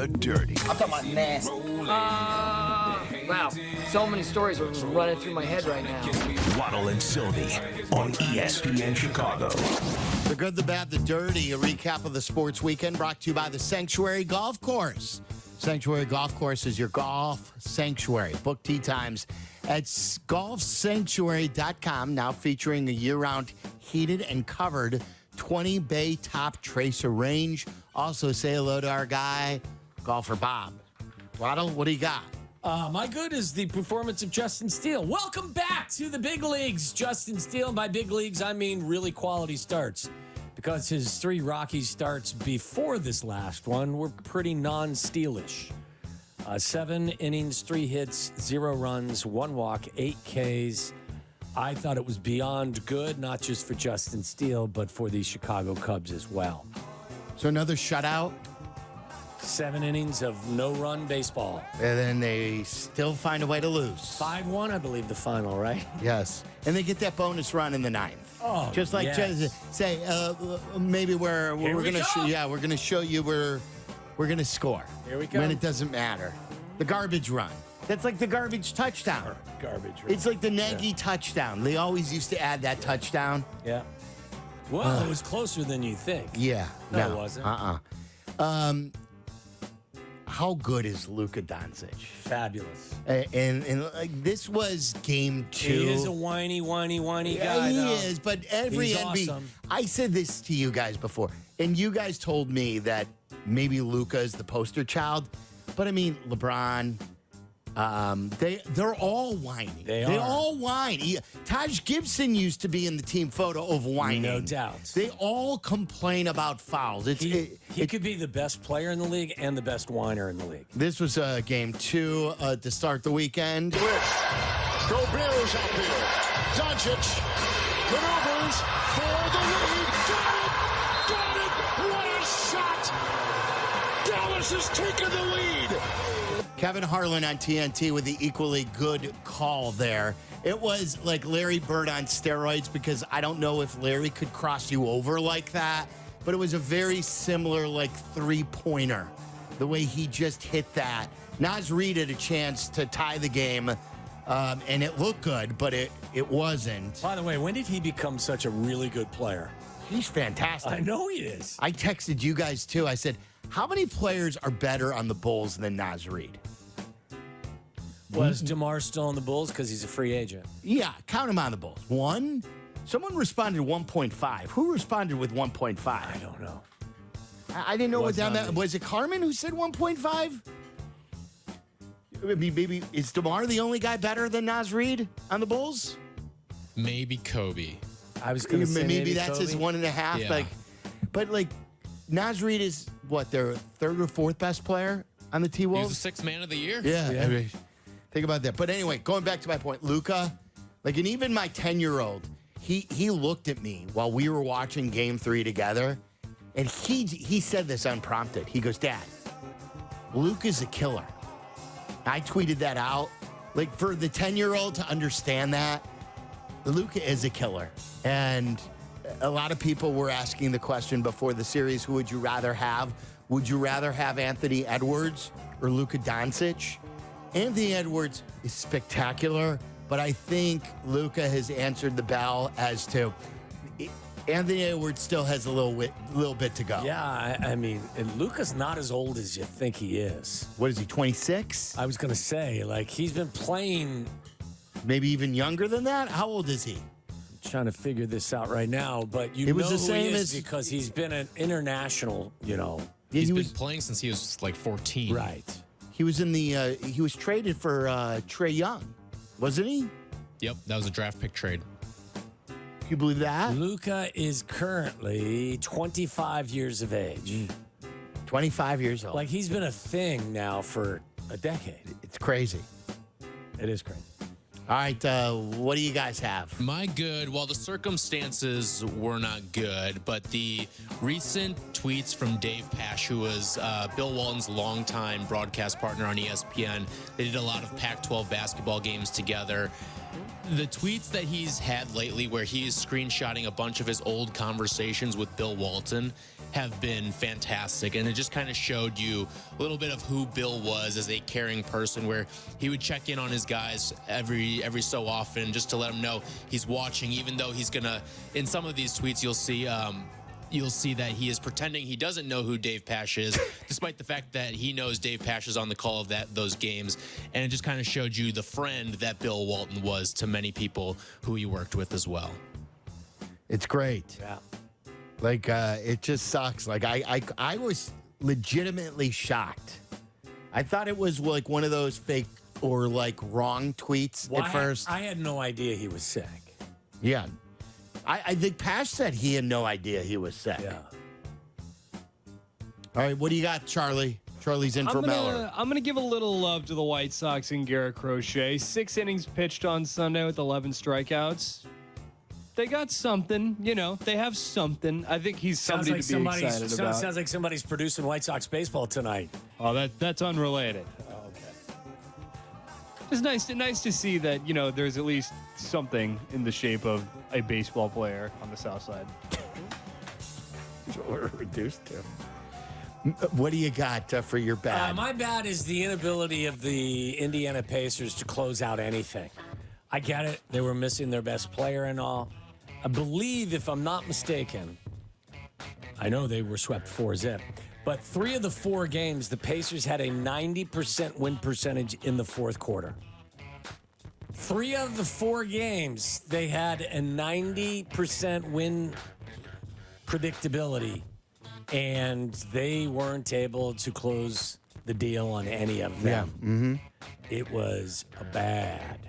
the dirty. I'm talking about nasty. Wow, so many stories are running through my head right now. Waddle and Silvy on ESPN Chicago. The good, the bad, the dirty. A recap of the sports weekend brought to you by the Sanctuary Golf Course. Sanctuary Golf Course is your golf sanctuary. Book tee times at golfsanctuary.com, now featuring a year-round heated and covered 20-bay top tracer range. Also say hello to our guy, Golfer Bob. Waddle, what do you got? My good is the performance of Justin Steele. Welcome back to the big leagues, Justin Steele. By big leagues, I mean really quality starts, because his 3 Rockies starts before this last one were pretty non-Steelish. 7 innings, 3 hits, 0 runs, 1 walk, 8 Ks. I thought it was beyond good, not just for Justin Steele, but for the Chicago Cubs as well. So another shutout. 7 innings of no-run baseball. And then they still find a way to lose. 5-1, I believe, the final, right? Yes. And they get that bonus run in the 9th. Oh, just like yes. just say maybe we're gonna we're gonna show you we're gonna score. Here we go. When it doesn't matter. The garbage run. That's like the garbage touchdown. Garbage run. It's like the Nagy touchdown. They always used to add that touchdown. Yeah. Well, it was closer than you think. Yeah. No, it wasn't. How good is Luka Doncic? Fabulous. And like this was game 2. He is a whiny guy. He though. is, but every He's NBA. awesome. I said this to you guys before, and you guys told me that maybe Luka is the poster child. But I mean, LeBron, they're all whiny. They all whine. Taj Gibson used to be in the team photo of whining. No doubt. They all complain about fouls. He could be the best player in the league and the best whiner in the league. This was game 2 to start the weekend. Gobert's up here. Doncic maneuvers for the lead. Got it! What a shot! Dallas has taken the lead. Kevin Harlan on TNT with the equally good call there. It was like Larry Bird on steroids, because I don't know if Larry could cross you over like that, but it was a very similar like 3-pointer, the way he just hit that. Naz Reid had a chance to tie the game, and it looked good, but it wasn't. By the way, when did he become such a really good player? He's fantastic. I know he is. I texted you guys too. I said, how many players are better on the Bulls than Naz Reid? Was DeMar still on the Bulls because he's a free agent? Yeah, count him on the Bulls. 1? Someone responded 1.5. Who responded with 1.5? I don't know. I didn't know what that was. It Carmen who said 1.5? I mean, maybe is DeMar the only guy better than Naz Reid on the Bulls? Maybe Kobe. I was going to say maybe that's Kobe. his 1.5. Yeah. But Naz Reid is what, their 3rd or 4th best player on the He T-Wolves? was the 6th man of the year. Yeah. I mean, think about that. But anyway, going back to my point, Luka, and even my 10-year-old, he looked at me while we were watching Game 3 together, and he said this unprompted. He goes, "Dad, Luka's a killer." I tweeted that out. Like, for the 10-year-old to understand that, Luka is a killer. And a lot of people were asking the question before the series, who would you rather have? Would you rather have Anthony Edwards or Luka Doncic? Anthony Edwards is spectacular, but I think Luka has answered the bell as to Anthony Edwards still has a little bit to go. Yeah, I mean, and Luka's not as old as you think he is. What is he, 26? I was going to say, like, he's been playing. Maybe even younger than that? How old is he? I'm trying to figure this out right now, but you It know was the who same he is as- because he's been an international, Yeah, He's he been was playing since he was like 14. Right. he was in the he was traded for Trey Young, wasn't he? Yep, that was a draft pick trade. You believe that? Luka is currently 25 years of age. 25 years old. Like, he's been a thing now for a decade. It's crazy. It is crazy. All right, what do you guys have? My good, well, the circumstances were not good, but the recent tweets from Dave Pasch, who was Bill Walton's longtime broadcast partner on ESPN, they did a lot of Pac-12 basketball games together. The tweets that he's had lately where he is screenshotting a bunch of his old conversations with Bill Walton have been fantastic. And it just kind of showed you a little bit of who Bill was as a caring person, where he would check in on his guys every so often just to let them know he's watching, even though he's going to, in some of these tweets, you'll see that he is pretending he doesn't know who Dave Pasch is, despite the fact that he knows Dave Pasch is on the call of those games. And it just kind of showed you the friend that Bill Walton was to many people who he worked with as well. It's great. Yeah. Like, it just sucks. Like, I was legitimately shocked. I thought it was like one of those fake or like wrong tweets at first. I had no idea he was sick. Yeah. I think Pasch said he had no idea he was sick. Yeah. All right, what do you got, Charlie? Charlie's in for Meller. I'm gonna give a little love to the White Sox and Garrett Crochet. 6 innings pitched on Sunday with 11 strikeouts. They got something, they have something. I think he's somebody to be excited about. Sounds like somebody's producing White Sox baseball tonight. Oh, that's unrelated. Oh, okay. It's nice to see that, there's at least something in the shape of a baseball player on the South Side. We're reduced to. What do you got for your bad? My bad is the inability of the Indiana Pacers to close out anything. I get it. They were missing their best player and all. I believe, if I'm not mistaken, I know they were swept 4-0, but 3 of the 4 games, the Pacers had a 90% win percentage in the fourth quarter. 3 of the 4 games, they had a 90% win predictability, and they weren't able to close the deal on any of them. Yeah. Mm-hmm. It was bad.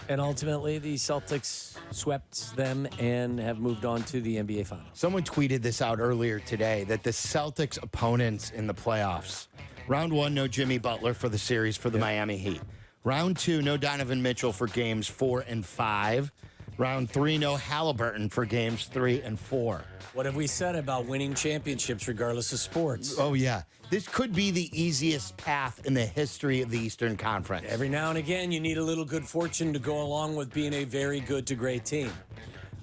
And ultimately, the Celtics swept them and have moved on to the NBA Finals. Someone tweeted this out earlier today that the Celtics opponents in the playoffs, round 1, no Jimmy Butler for the series for the Miami Heat. Round 2, no Donovan Mitchell for games 4 and 5. Round 3, no Halliburton for games 3 and 4. What have we said about winning championships regardless of sports? Oh, yeah. This could be the easiest path in the history of the Eastern Conference. Every now and again, you need a little good fortune to go along with being a very good to great team.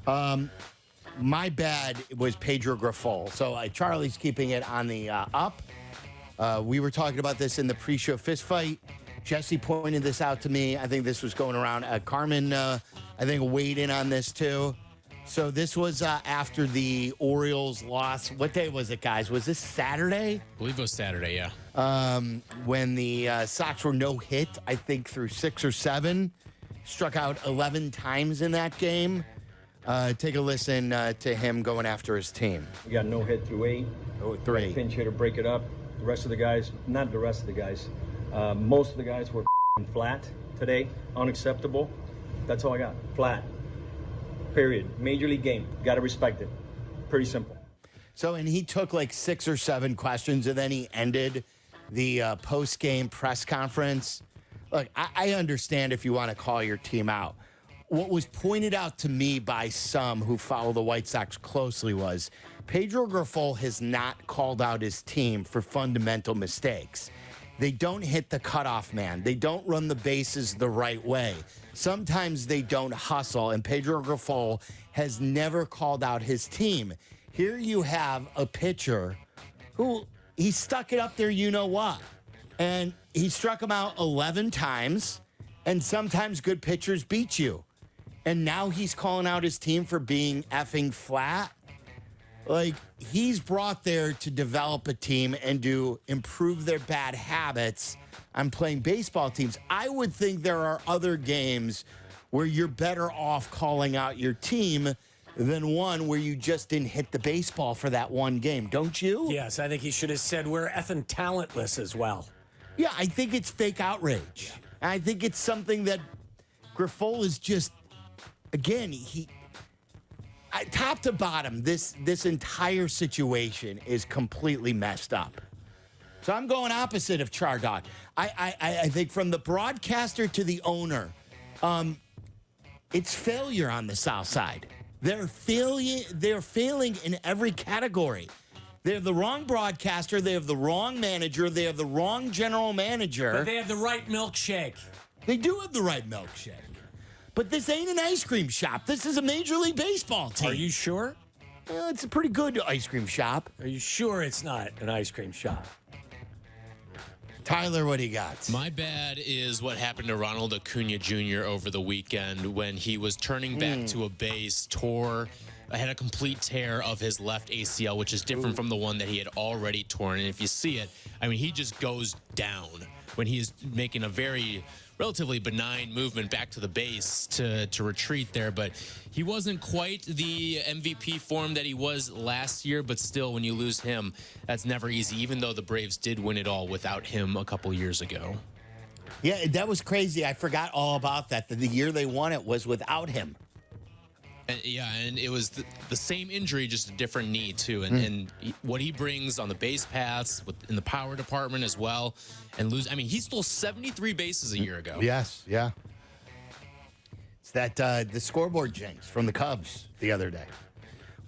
My bad was Pedro Grifol. So Charlie's keeping it on the up. We were talking about this in the pre-show fist fight. Jesse pointed this out to me. I think this was going around. Carmen, I think, weighed in on this too. So this was after the Orioles lost. What day was it, guys? Was this Saturday? I believe it was Saturday, yeah. When the Sox were no hit, I think, through 6 or 7. Struck out 11 times in that game. Take a listen to him going after his team. We got no hit through 8. Oh, 3. Pinch hitter, break it up. The rest of the guys, not the rest of the guys, most of the guys were flat today. Unacceptable. That's all I got. Flat. Period. Major league game. Got to respect it. Pretty simple. So, and he took like 6 or 7 questions, and then he ended the post-game press conference. Look, I understand if you want to call your team out. What was pointed out to me by some who follow the White Sox closely was Pedro Grifol has not called out his team for fundamental mistakes. They don't hit the cutoff man. They don't run the bases the right way. Sometimes they don't hustle, and Pedro Grifol has never called out his team. Here you have a pitcher who he stuck it up there, you know what, and he struck him out 11 times, and sometimes good pitchers beat you. And now he's calling out his team for being effing flat. Like, he's brought there to develop a team and to improve their bad habits on playing baseball teams. I would think there are other games where you're better off calling out your team than one where you just didn't hit the baseball for that one game. Don't you? Yes, I think he should have said we're effing talentless as well. Yeah, I think it's fake outrage. I think it's something that Grifol is just, again, top to bottom, this entire situation is completely messed up. So I'm going opposite of Chardog. I think from the broadcaster to the owner, it's failure on the South Side. They're failing in every category. They have the wrong broadcaster. They have the wrong manager. They have the wrong general manager. But they have the right milkshake. They do have the right milkshake. But this ain't an ice cream shop. This is a Major League Baseball team. Are you sure? Well, it's a pretty good ice cream shop. Are you sure it's not an ice cream shop? Tyler, what do you got? My bad is what happened to Ronald Acuna Jr. over the weekend when he was turning back to a base, had a complete tear of his left ACL, which is different from the one that he had already torn. And if you see it, I mean, he just goes down when he is making a very relatively benign movement back to the base to retreat there. But he wasn't quite the MVP form that he was last year, but still, when you lose him, that's never easy, even though the Braves did win it all without him a couple years ago. Yeah, that was crazy. I forgot all about that. The year they won it was without him. And it was the same injury, just a different knee, too. And what he brings on the base paths, in the power department as well, he stole 73 bases a year ago. Yes, yeah. It's that the scoreboard jinx from the Cubs the other day.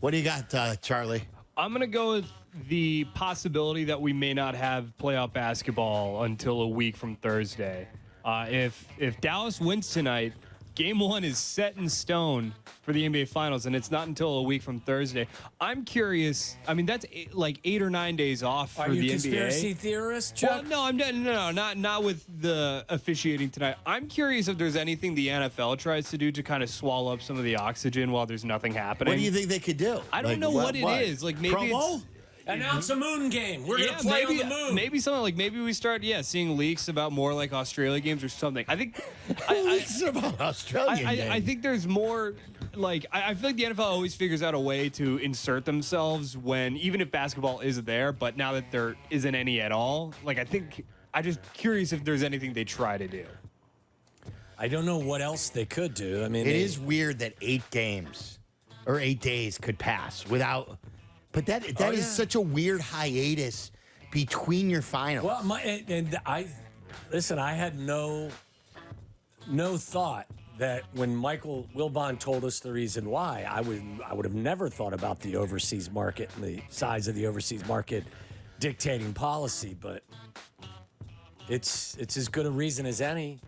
What do you got, Charlie? I'm going to go with the possibility that we may not have playoff basketball until a week from Thursday. If Dallas wins tonight, Game 1 is set in stone for the NBA Finals, and it's not until a week from Thursday. I'm curious. I mean, that's like 8 or 9 days off for the NBA. Are you a conspiracy theorist, Chuck? Well, no, not with the officiating tonight. I'm curious if there's anything the NFL tries to do to kind of swallow up some of the oxygen while there's nothing happening. What do you think they could do? I don't know what it is. Like maybe Promo? it's. Announce a moon game. We're going to play on the moon. Maybe something like maybe we start seeing leaks about more like Australia games or something. I think leaks about Australian games. I think there's more like I feel like the NFL always figures out a way to insert themselves when even if basketball isn't there, but now that there isn't any at all, like I'm just curious if there's anything they try to do. I don't know what else they could do. I mean, it is weird that 8 games or 8 days could pass without. But that is such a weird hiatus between your finals. Well, I had no thought that when Michael Wilbon told us the reason why, I would have never thought about the overseas market and the size of the overseas market dictating policy, but it's as good a reason as any.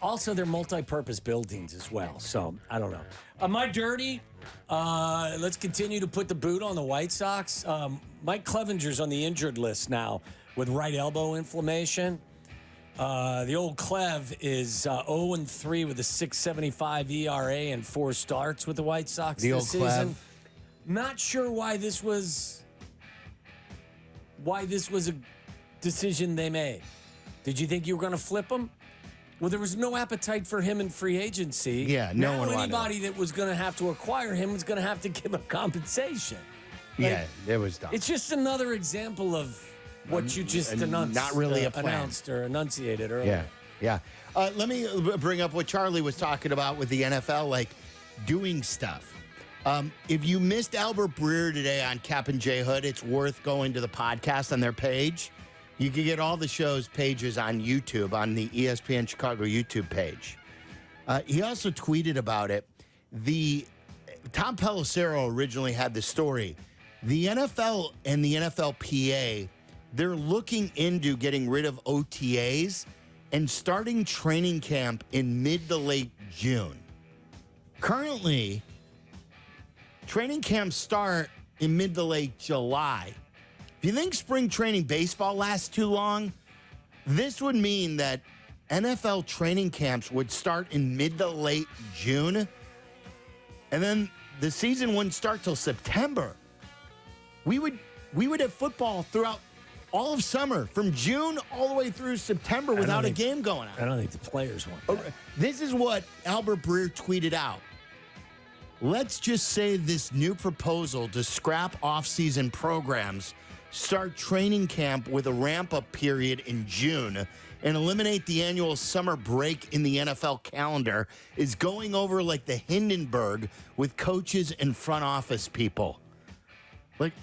Also, they're multi-purpose buildings as well, so I don't know. Am I dirty? Let's continue to put the boot on the White Sox. Mike Clevenger's on the injured list now with right elbow inflammation. The old Clev is 0-3 with a 6.75 ERA and 4 starts with the White Sox this season. Not sure why this was a decision they made. Did you think you were going to flip him? Well, there was no appetite for him in free agency. Yeah, no one wanted anybody that was going to have to acquire him was going to have to give up compensation. Yeah, it was dumb. It's just another example of what you just announced. Not really a plan. Announced or enunciated earlier. Yeah. Let me bring up what Charlie was talking about with the NFL, like doing stuff. If you missed Albert Breer today on Cap and J Hood, it's worth going to the podcast on their page. You can get all the show's pages on YouTube, on the ESPN Chicago YouTube page. He also tweeted about it. Tom Pelissero originally had the story. The NFL and the NFLPA, they're looking into getting rid of OTAs and starting training camp in mid to late June. Currently, training camps start in mid to late July. If you think spring training baseball lasts too long, this would mean that NFL training camps would start in mid to late June, and then the season wouldn't start till September. We would have football throughout all of summer, from June all the way through September without a game going on. I don't think the players want that. This is what Albert Breer tweeted out. Let's just say this new proposal to scrap off-season programs, start training camp with a ramp-up period in June, and eliminate the annual summer break in the NFL calendar is going over like the Hindenburg with coaches and front office people. Like,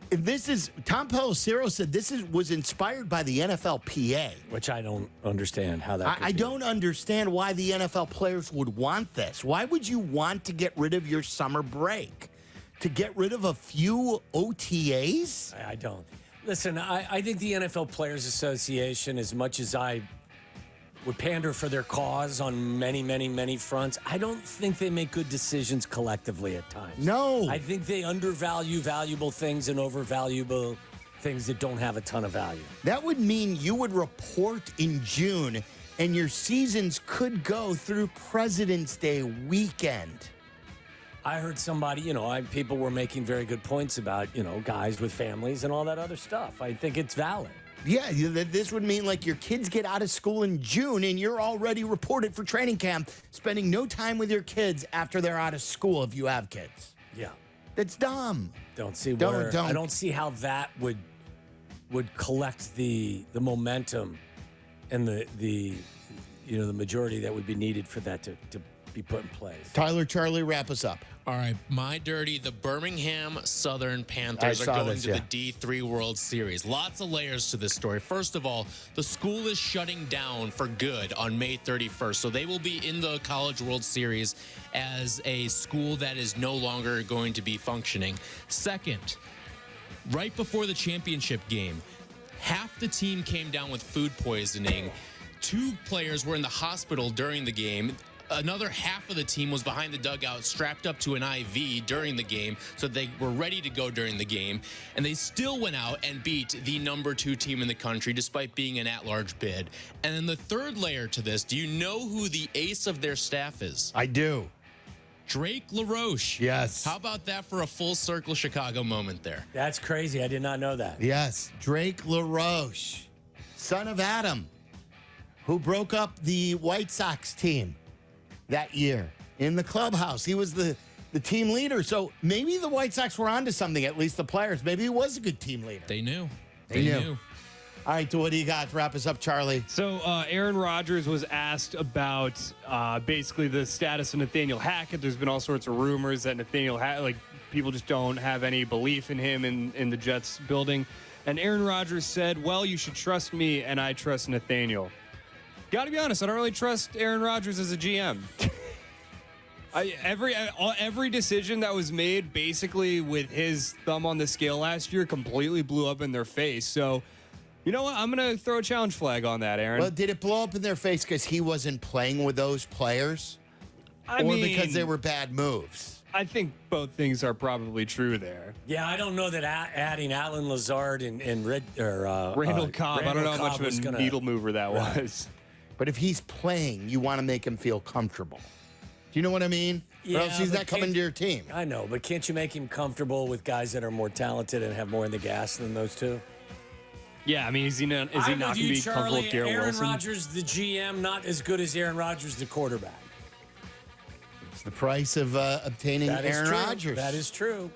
this is, Tom Pelissero said this was inspired by the NFLPA. Which I don't understand how that I don't understand why the NFL players would want this. Why would you want to get rid of your summer break? To get rid of a few OTAs? I don't. Listen, I think the NFL Players Association, as much as I would pander for their cause on many, many, many fronts. I don't think they make good decisions collectively at times. No. I think they undervalue valuable things and overvalue things that don't have a ton of value. That would mean you would report in June and your seasons could go through President's Day weekend. I heard somebody, people were making very good points about, guys with families and all that other stuff. I think it's valid. Yeah, this would mean like your kids get out of school in June and you're already reported for training camp, spending no time with your kids after they're out of school if you have kids. Yeah. That's dumb. I don't see how that would collect the momentum and the majority that would be needed for that to be put in place. Tyler, Charlie, wrap us up. All right, my dirty, the Birmingham Southern Panthers are going to the D3 World Series. Lots of layers to this story. First of all, the school is shutting down for good on May 31st, so they will be in the College World Series as a school that is no longer going to be functioning. Second, right before the championship game, half the team came down with food poisoning. 2 players were in the hospital during the game. Another half of the team was behind the dugout, strapped up to an IV during the game, so they were ready to go during the game. And they still went out and beat the number 2 team in the country, despite being an at-large bid. And then the third layer to this, do you know who the ace of their staff is? I do. Drake LaRoche. Yes. How about that for a full circle Chicago moment there? That's crazy. I did not know that. Yes, Drake LaRoche, son of Adam, who broke up the White Sox team that year in the clubhouse. He was the team leader. So maybe the White Sox were onto something, at least the players. Maybe he was a good team leader. They knew. They knew. All right, so what do you got? Wrap us up, Charlie. So Aaron Rodgers was asked about basically the status of Nathaniel Hackett. There's been all sorts of rumors that Nathaniel Hackett, people just don't have any belief in him in the Jets building. And Aaron Rodgers said, well, you should trust me, and I trust Nathaniel. Got to be honest, I don't really trust Aaron Rodgers as a GM. Every decision that was made basically with his thumb on the scale last year completely blew up in their face. So, you know what? I'm going to throw a challenge flag on that, Aaron. Well, did it blow up in their face because he wasn't playing with those players? Or because they were bad moves? I think both things are probably true there. Yeah, I don't know that adding Alan Lazard and Randall Cobb, I don't know how much of a needle mover that was. But if he's playing, you want to make him feel comfortable. Do you know what I mean? Yeah, or else he's not coming to your team. I know, but can't you make him comfortable with guys that are more talented and have more in the gas than those two? Yeah, I mean, is he not going to be comfortable with Garrett Wilson? Aaron Rodgers, the GM, not as good as Aaron Rodgers, the quarterback. It's the price of obtaining Aaron Rodgers. That is true.